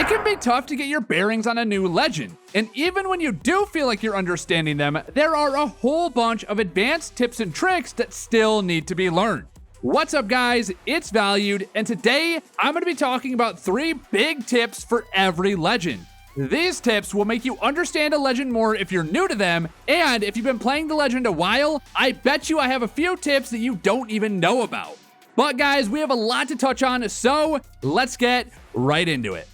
It can be tough to get your bearings on a new legend, and even when you do feel like you're understanding them, there are a whole bunch of advanced tips and tricks that still need to be learned. What's up guys, it's Valued, and today I'm going to be talking about 3 big tips for every legend. These tips will make you understand a legend more if you're new to them, and if you've been playing the legend a while, I bet you I have a few tips that you don't even know about. But guys, we have a lot to touch on, so let's get right into it.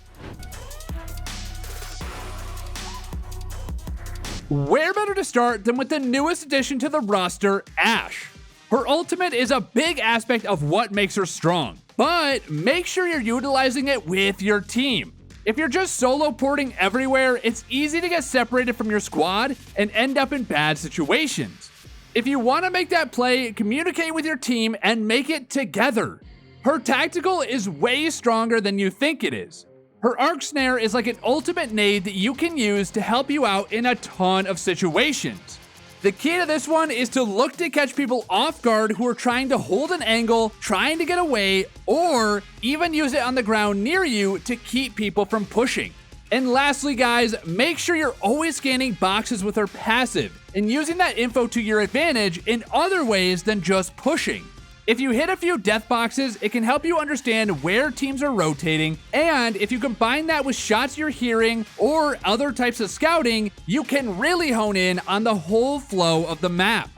Where better to start than with the newest addition to the roster, Ashe. Her ultimate is a big aspect of what makes her strong, but make sure you're utilizing it with your team. If you're just solo porting everywhere, it's easy to get separated from your squad and end up in bad situations. If you want to make that play, communicate with your team and make it together. Her tactical is way stronger than you think it is. Her arc snare is like an ultimate nade that you can use to help you out in a ton of situations. The key to this one is to look to catch people off guard who are trying to hold an angle, trying to get away, or even use it on the ground near you to keep people from pushing. And lastly guys, make sure you're always scanning boxes with her passive and using that info to your advantage in other ways than just pushing. If you hit a few death boxes, it can help you understand where teams are rotating, and if you combine that with shots you're hearing or other types of scouting, you can really hone in on the whole flow of the map.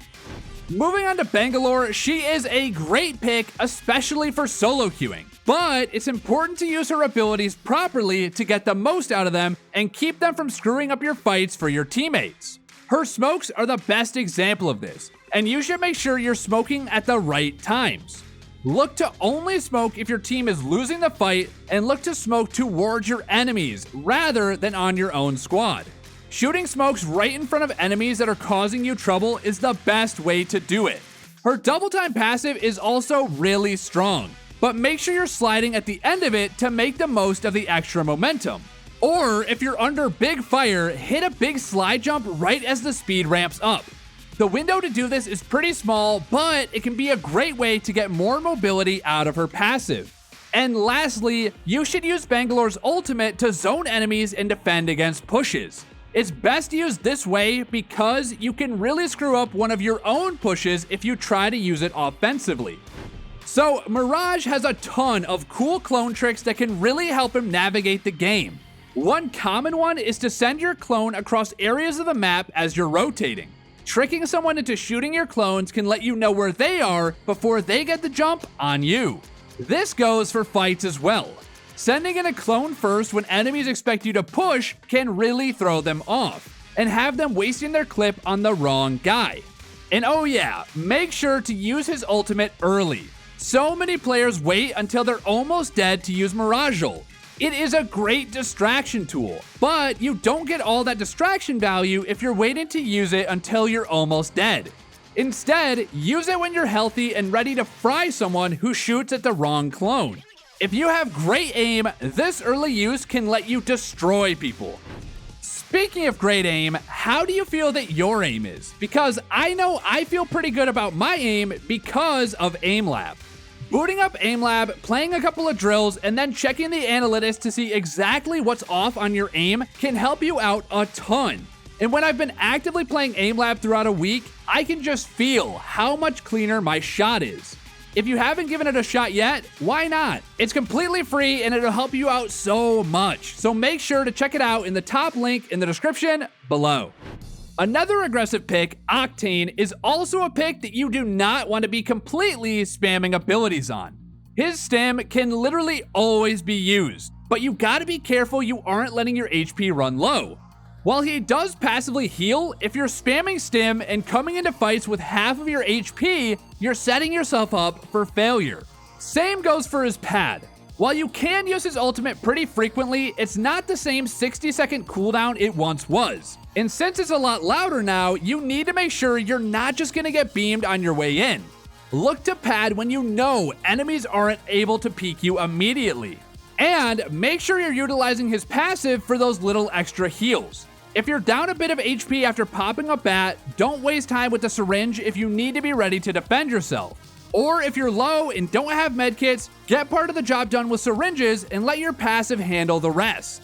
Moving on to Bangalore, she is a great pick, especially for solo queuing, but it's important to use her abilities properly to get the most out of them and keep them from screwing up your fights for your teammates. Her smokes are the best example of this, and you should make sure you're smoking at the right times. Look to only smoke if your team is losing the fight, and look to smoke towards your enemies rather than on your own squad. Shooting smokes right in front of enemies that are causing you trouble is the best way to do it. Her double time passive is also really strong, but make sure you're sliding at the end of it to make the most of the extra momentum. Or if you're under big fire, hit a big slide jump right as the speed ramps up. The window to do this is pretty small, but it can be a great way to get more mobility out of her passive. And lastly, you should use Bangalore's ultimate to zone enemies and defend against pushes. It's best used this way because you can really screw up one of your own pushes if you try to use it offensively. So Mirage has a ton of cool clone tricks that can really help him navigate the game. One common one is to send your clone across areas of the map as you're rotating. Tricking someone into shooting your clones can let you know where they are before they get the jump on you. This goes for fights as well. Sending in a clone first when enemies expect you to push can really throw them off and have them wasting their clip on the wrong guy. And oh yeah, make sure to use his ultimate early. So many players wait until they're almost dead to use Mirage ult. It is a great distraction tool, but you don't get all that distraction value if you're waiting to use it until you're almost dead. Instead, use it when you're healthy and ready to fry someone who shoots at the wrong clone. If you have great aim, this early use can let you destroy people. Speaking of great aim, how do you feel that your aim is? Because I know I feel pretty good about my aim because of AimLab. Booting up AimLab, playing a couple of drills, and then checking the analytics to see exactly what's off on your aim can help you out a ton. And when I've been actively playing AimLab throughout a week, I can just feel how much cleaner my shot is. If you haven't given it a shot yet, why not? It's completely free and it'll help you out so much. So make sure to check it out in the top link in the description below. Another aggressive pick, Octane, is also a pick that you do not want to be completely spamming abilities on. His stim can literally always be used, but you gotta be careful you aren't letting your HP run low. While he does passively heal, if you're spamming stim and coming into fights with half of your HP, you're setting yourself up for failure. Same goes for his pad. While you can use his ultimate pretty frequently, it's not the same 60-second cooldown it once was. And since it's a lot louder now, you need to make sure you're not just gonna get beamed on your way in. Look to pad when you know enemies aren't able to peek you immediately. And make sure you're utilizing his passive for those little extra heals. If you're down a bit of HP after popping a bat, don't waste time with the syringe if you need to be ready to defend yourself. Or if you're low and don't have medkits, get part of the job done with syringes and let your passive handle the rest.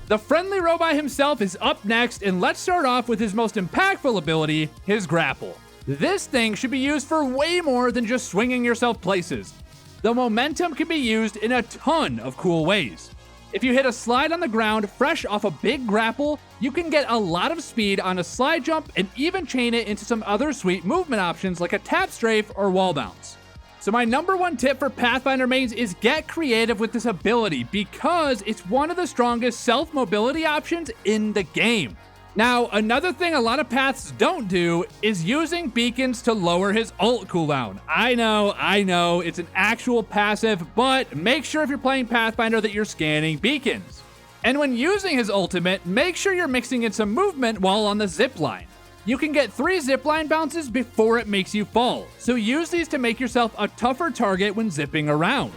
The friendly robot himself is up next, and let's start off with his most impactful ability, his grapple. This thing should be used for way more than just swinging yourself places. The momentum can be used in a ton of cool ways. If you hit a slide on the ground fresh off a big grapple, you can get a lot of speed on a slide jump and even chain it into some other sweet movement options like a tap strafe or wall bounce. So my number one tip for Pathfinder mains is get creative with this ability because it's one of the strongest self-mobility options in the game. Now, another thing a lot of paths don't do is using beacons to lower his ult cooldown. I know, it's an actual passive, but make sure if you're playing Pathfinder that you're scanning beacons. And when using his ultimate, make sure you're mixing in some movement while on the zipline. You can get 3 zipline bounces before it makes you fall, so use these to make yourself a tougher target when zipping around.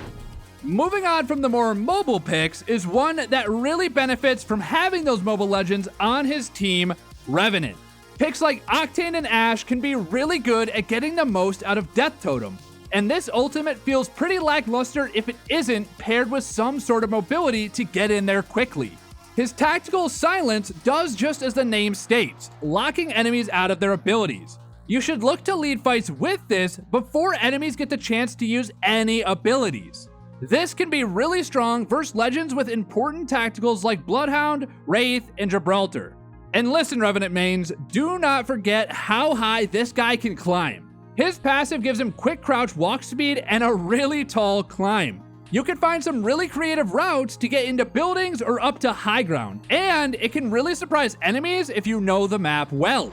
Moving on from the more mobile picks is one that really benefits from having those mobile legends on his team, Revenant. Picks like Octane and Ash can be really good at getting the most out of Death Totem, and this ultimate feels pretty lackluster if it isn't paired with some sort of mobility to get in there quickly. His tactical silence does just as the name states, locking enemies out of their abilities. You should look to lead fights with this before enemies get the chance to use any abilities. This can be really strong versus legends with important tacticals like Bloodhound, Wraith, and Gibraltar. And listen, Revenant mains, do not forget how high this guy can climb. His passive gives him quick crouch walk speed and a really tall climb. You can find some really creative routes to get into buildings or up to high ground, and it can really surprise enemies if you know the map well.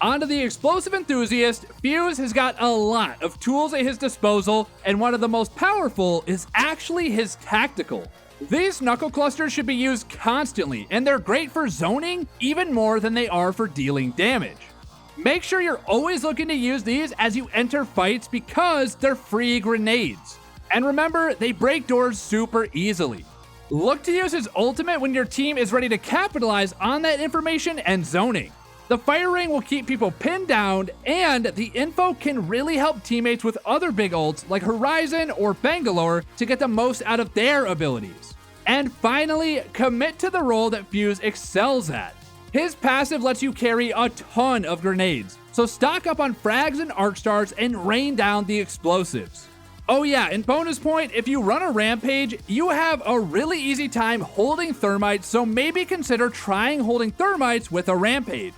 Onto the explosive enthusiast, Fuse has got a lot of tools at his disposal, and one of the most powerful is actually his tactical. These knuckle clusters should be used constantly, and they're great for zoning even more than they are for dealing damage. Make sure you're always looking to use these as you enter fights because they're free grenades. And remember, they break doors super easily. Look to use his ultimate when your team is ready to capitalize on that information and zoning. The fire ring will keep people pinned down, and the info can really help teammates with other big ults like Horizon or Bangalore to get the most out of their abilities. And finally, commit to the role that Fuse excels at. His passive lets you carry a ton of grenades, so stock up on frags and arc stars and rain down the explosives. Oh yeah, and bonus point, if you run a rampage, you have a really easy time holding thermites, so maybe consider trying holding thermites with a rampage.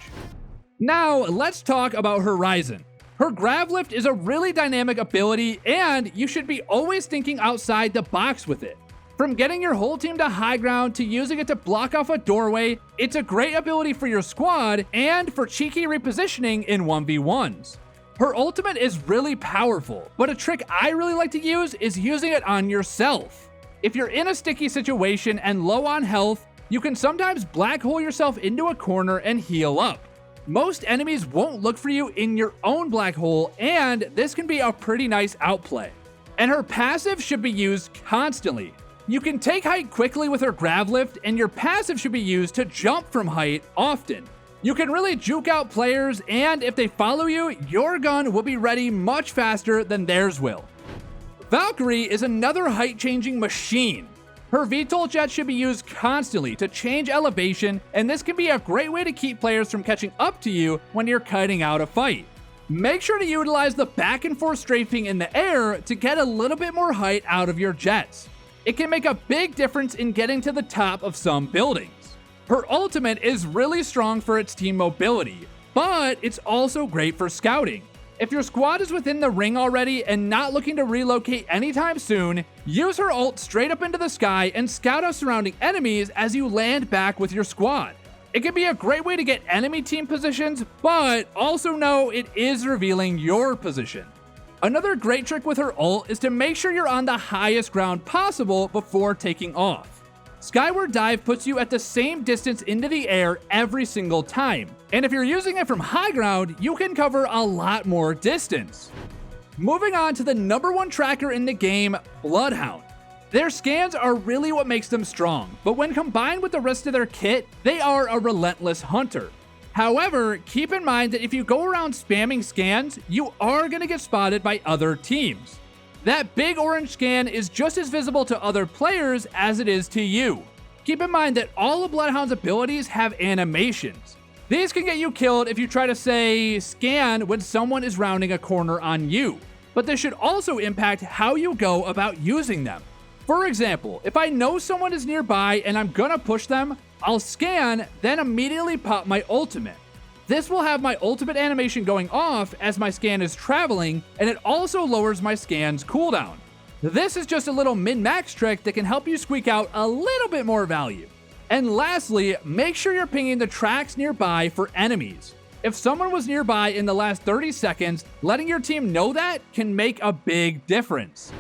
Now, let's talk about Horizon. Her Grav Lift is a really dynamic ability, and you should be always thinking outside the box with it. From getting your whole team to high ground to using it to block off a doorway, it's a great ability for your squad and for cheeky repositioning in 1v1s. Her ultimate is really powerful, but a trick I really like to use is using it on yourself. If you're in a sticky situation and low on health, you can sometimes black hole yourself into a corner and heal up. Most enemies won't look for you in your own black hole, and this can be a pretty nice outplay. And her passive should be used constantly. You can take height quickly with her Grav Lift, and your passive should be used to jump from height often. You can really juke out players, and if they follow you, your gun will be ready much faster than theirs will. Valkyrie is another height-changing machine. Her VTOL jet should be used constantly to change elevation, and this can be a great way to keep players from catching up to you when you're kiting out a fight. Make sure to utilize the back and forth strafing in the air to get a little bit more height out of your jets. It can make a big difference in getting to the top of some buildings. Her ultimate is really strong for its team mobility, but it's also great for scouting. If your squad is within the ring already and not looking to relocate anytime soon, use her ult straight up into the sky and scout out surrounding enemies as you land back with your squad. It can be a great way to get enemy team positions, but also know it is revealing your position. Another great trick with her ult is to make sure you're on the highest ground possible before taking off. Skyward Dive puts you at the same distance into the air every single time, and if you're using it from high ground, you can cover a lot more distance. Moving on to the number one tracker in the game, Bloodhound. Their scans are really what makes them strong, but when combined with the rest of their kit, they are a relentless hunter. However, keep in mind that if you go around spamming scans, you are going to get spotted by other teams. That big orange scan is just as visible to other players as it is to you. Keep in mind that all of Bloodhound's abilities have animations. These can get you killed if you try to, say, scan when someone is rounding a corner on you, but this should also impact how you go about using them. For example, if I know someone is nearby and I'm gonna push them, I'll scan, then immediately pop my ultimate. This will have my ultimate animation going off as my scan is traveling, and it also lowers my scan's cooldown. This is just a little min-max trick that can help you squeak out a little bit more value. And lastly, make sure you're pinging the tracks nearby for enemies. If someone was nearby in the last 30 seconds, letting your team know that can make a big difference.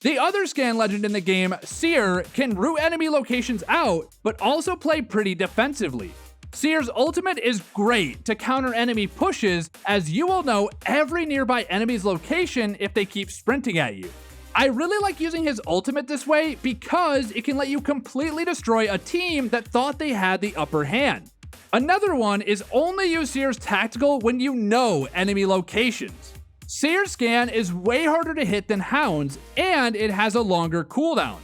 The other scan legend in the game, SEER, can root enemy locations out, but also play pretty defensively. SEER's ultimate is great to counter enemy pushes, as you will know every nearby enemy's location if they keep sprinting at you. I really like using his ultimate this way because it can let you completely destroy a team that thought they had the upper hand. Another one is only use SEER's tactical when you know enemy locations. SEER's scan is way harder to hit than Hound's, and it has a longer cooldown.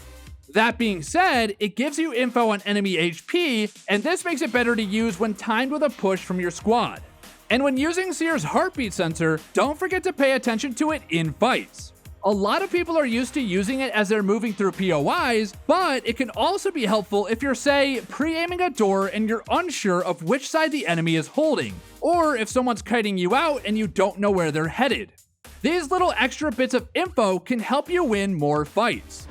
That being said, it gives you info on enemy HP, and this makes it better to use when timed with a push from your squad. And when using SEER's heartbeat sensor, don't forget to pay attention to it in fights. A lot of people are used to using it as they're moving through POIs, but it can also be helpful if you're, say, pre-aiming a door and you're unsure of which side the enemy is holding, or if someone's kiting you out and you don't know where they're headed. These little extra bits of info can help you win more fights.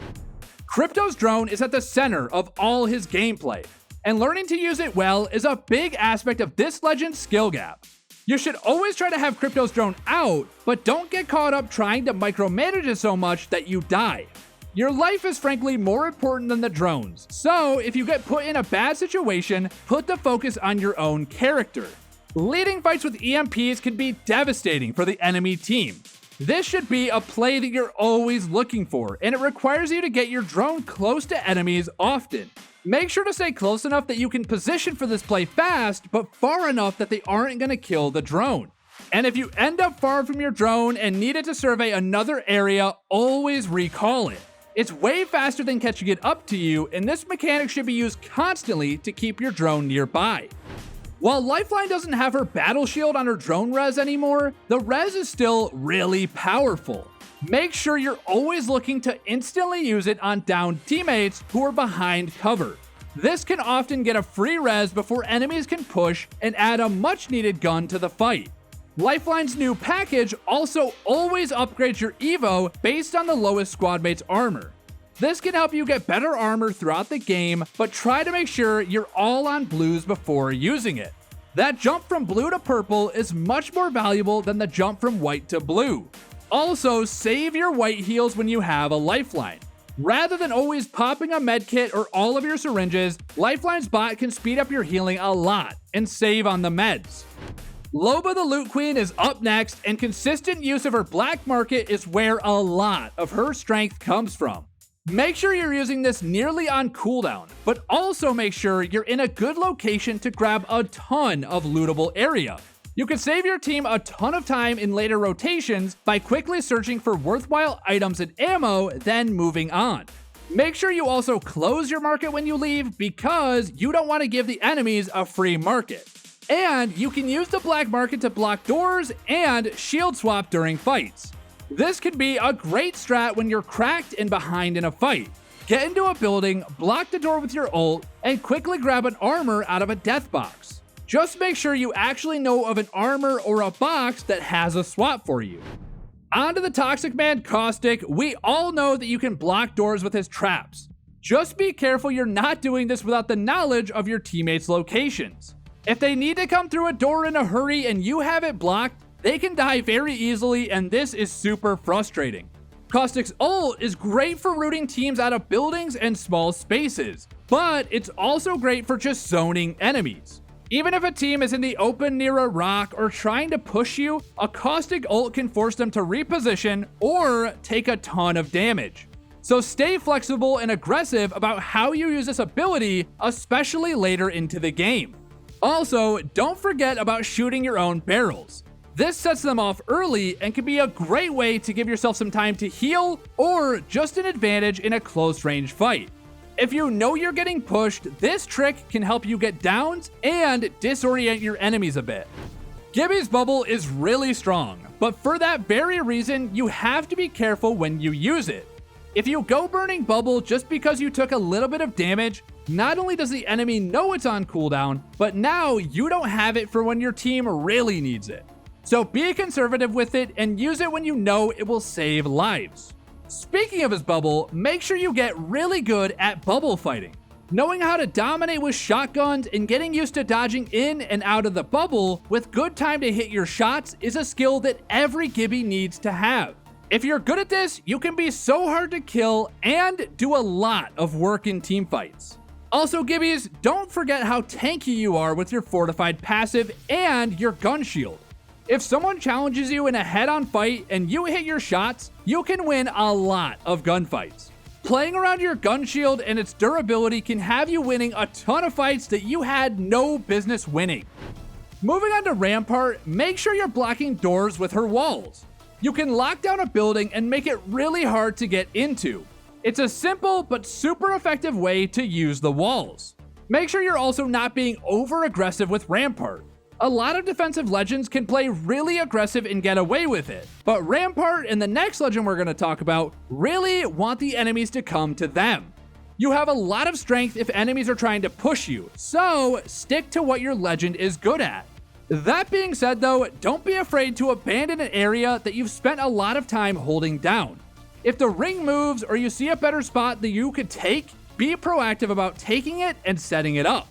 Crypto's drone is at the center of all his gameplay, and learning to use it well is a big aspect of this legend's skill gap. You should always try to have Crypto's drone out, but don't get caught up trying to micromanage it so much that you die. Your life is frankly more important than the drones, so if you get put in a bad situation, put the focus on your own character. Leading fights with EMPs can be devastating for the enemy team. This should be a play that you're always looking for, and it requires you to get your drone close to enemies often. Make sure to stay close enough that you can position for this play fast, but far enough that they aren't going to kill the drone. And if you end up far from your drone and needed to survey another area, always recall it. It's way faster than catching it up to you, and this mechanic should be used constantly to keep your drone nearby. While Lifeline doesn't have her battle shield on her drone res anymore, the res is still really powerful. Make sure you're always looking to instantly use it on downed teammates who are behind cover. This can often get a free res before enemies can push and add a much needed gun to the fight. Lifeline's new package also always upgrades your Evo based on the lowest squad mate's armor. This can help you get better armor throughout the game, but try to make sure you're all on blues before using it. That jump from blue to purple is much more valuable than the jump from white to blue. Also, save your white heals when you have a lifeline. Rather than always popping a medkit or all of your syringes, Lifeline's bot can speed up your healing a lot and save on the meds. LOBA the Loot Queen is up next, and consistent use of her black market is where a lot of her strength comes from. Make sure you're using this nearly on cooldown, but also make sure you're in a good location to grab a ton of lootable area. You can save your team a ton of time in later rotations by quickly searching for worthwhile items and ammo, then moving on. Make sure you also close your market when you leave, because you don't want to give the enemies a free market. And you can use the black market to block doors and shield swap during fights. This can be a great strat when you're cracked and behind in a fight. Get into a building, block the door with your ult, and quickly grab an armor out of a death box. Just make sure you actually know of an armor or a box that has a swap for you. On to the toxic man Caustic. We all know that you can block doors with his traps. Just be careful you're not doing this without the knowledge of your teammates' locations. If they need to come through a door in a hurry and you have it blocked, they can die very easily, and this is super frustrating. Caustic's ult is great for rooting teams out of buildings and small spaces, but it's also great for just zoning enemies. Even if a team is in the open near a rock or trying to push you, a Caustic ult can force them to reposition or take a ton of damage. So stay flexible and aggressive about how you use this ability, especially later into the game. Also, don't forget about shooting your own barrels. This sets them off early and can be a great way to give yourself some time to heal or just an advantage in a close range fight. If you know you're getting pushed, this trick can help you get downs and disorient your enemies a bit. Gibby's bubble is really strong, but for that very reason, you have to be careful when you use it. If you go burning bubble just because you took a little bit of damage, not only does the enemy know it's on cooldown, but now you don't have it for when your team really needs it. So be conservative with it and use it when you know it will save lives. Speaking of his bubble, make sure you get really good at bubble fighting. Knowing how to dominate with shotguns and getting used to dodging in and out of the bubble with good time to hit your shots is a skill that every Gibby needs to have. If you're good at this, you can be so hard to kill and do a lot of work in team fights. Also, Gibbies, don't forget how tanky you are with your fortified passive and your gun shield. If someone challenges you in a head-on fight and you hit your shots, you can win a lot of gunfights. Playing around your gun shield and its durability can have you winning a ton of fights that you had no business winning. Moving on to Rampart, make sure you're blocking doors with her walls. You can lock down a building and make it really hard to get into. It's a simple but super effective way to use the walls. Make sure you're also not being over aggressive with Rampart. A lot of defensive legends can play really aggressive and get away with it, but Rampart and the next legend we're going to talk about really want the enemies to come to them. You have a lot of strength if enemies are trying to push you, so stick to what your legend is good at. That being said though, don't be afraid to abandon an area that you've spent a lot of time holding down. If the ring moves or you see a better spot that you could take, be proactive about taking it and setting it up.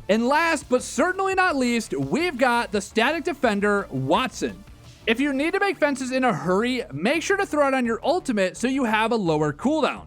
And last but certainly not least, we've got the static defender, WATTSON. If you need to make fences in a hurry, make sure to throw it on your ultimate so you have a lower cooldown.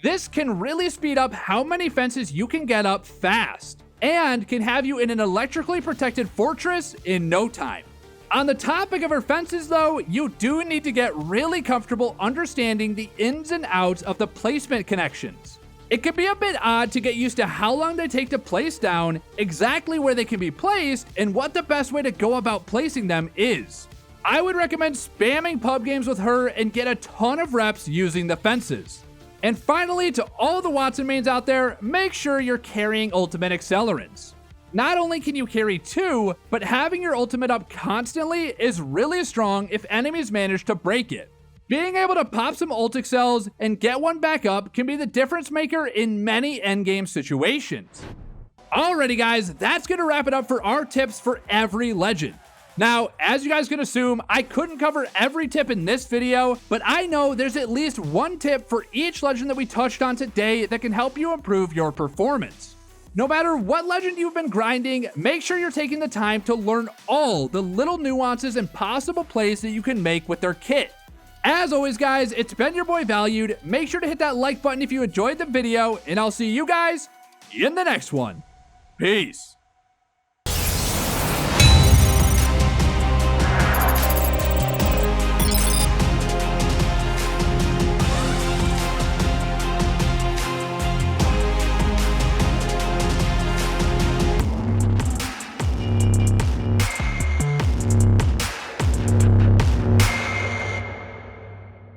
This can really speed up how many fences you can get up fast, and can have you in an electrically protected fortress in no time. On the topic of her fences though, you do need to get really comfortable understanding the ins and outs of the placement connections. It can be a bit odd to get used to how long they take to place down, exactly where they can be placed, and what the best way to go about placing them is. I would recommend spamming pub games with her and get a ton of reps using the fences. And finally, to all the WATTSON mains out there, make sure you're carrying ultimate accelerants. Not only can you carry 2, but having your ultimate up constantly is really strong if enemies manage to break it. Being able to pop some ult accels and get one back up can be the difference maker in many endgame situations. Alrighty guys, that's going to wrap it up for our tips for every legend. Now, as you guys can assume, I couldn't cover every tip in this video, but I know there's at least one tip for each legend that we touched on today that can help you improve your performance. No matter what legend you've been grinding, make sure you're taking the time to learn all the little nuances and possible plays that you can make with their kit. As always guys, it's been your boy Valued. Make sure to hit that like button if you enjoyed the video, and I'll see you guys in the next one. Peace.